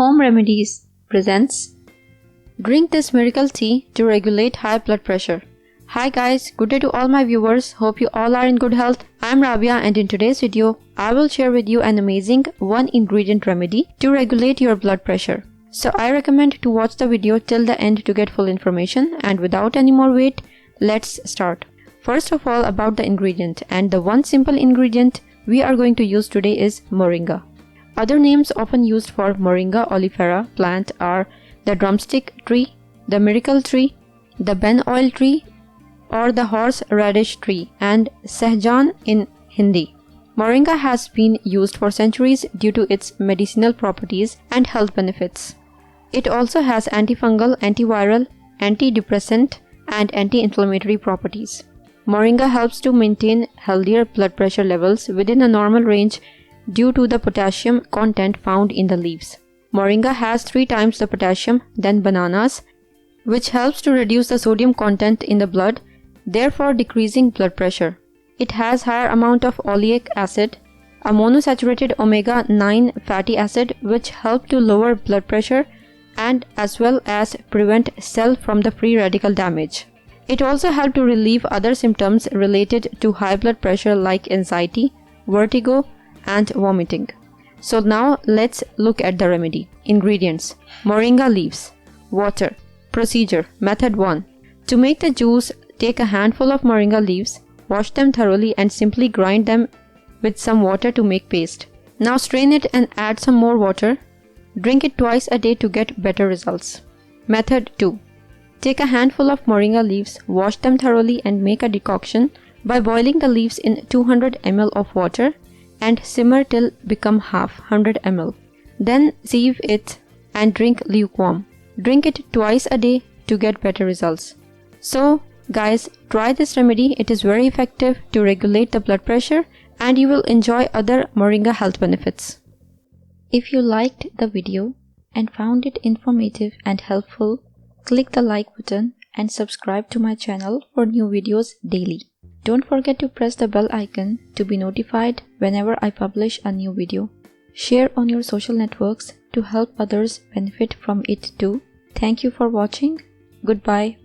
Home Remedies presents Drink this miracle tea to regulate high blood pressure. Hi guys, good day to all my viewers. Hope you all are in good health. I'm Rabia and in today's video, I will share with you an amazing one ingredient remedy to regulate your blood pressure. So I recommend to watch the video till the end to get full information, and without any more wait, let's start. First of all, about the ingredient, and the one simple ingredient we are going to use today is Moringa. Other names often used for Moringa oleifera plant are the drumstick tree, the miracle tree, the ben oil tree, or the horseradish tree, and sehjan in Hindi. Moringa has been used for centuries due to its medicinal properties and health benefits. It also has antifungal, antiviral, antidepressant, and anti-inflammatory properties. Moringa helps to maintain healthier blood pressure levels within a normal range due to the potassium content found in the leaves. Moringa has 3 times the potassium than bananas, which helps to reduce the sodium content in the blood, therefore decreasing blood pressure. It has higher amount of oleic acid, a monosaturated omega-9 fatty acid, which help to lower blood pressure and as well as prevent cell from the free radical damage. It also helps to relieve other symptoms related to high blood pressure like anxiety, vertigo, and vomiting. So now let's look at the remedy. Ingredients: Moringa leaves, water. Procedure: Method 1. To make the juice, take a handful of Moringa leaves, wash them thoroughly and simply grind them with some water to make paste. Now strain it and add some more water. Drink it twice a day to get better results. Method 2. Take a handful of Moringa leaves, wash them thoroughly and make a decoction by boiling the leaves in 200 ml of water and simmer till become half 100 ml. Then sieve it and drink lukewarm. Drink it twice a day to get better results. So guys, try this remedy. It is very effective to regulate the blood pressure and you will enjoy other Moringa health benefits. If you liked the video and found it informative and helpful, click the like button and subscribe to my channel for new videos daily. Don't forget to press the bell icon to be notified whenever I publish a new video. Share on your social networks to help others benefit from it too. Thank you for watching. Goodbye.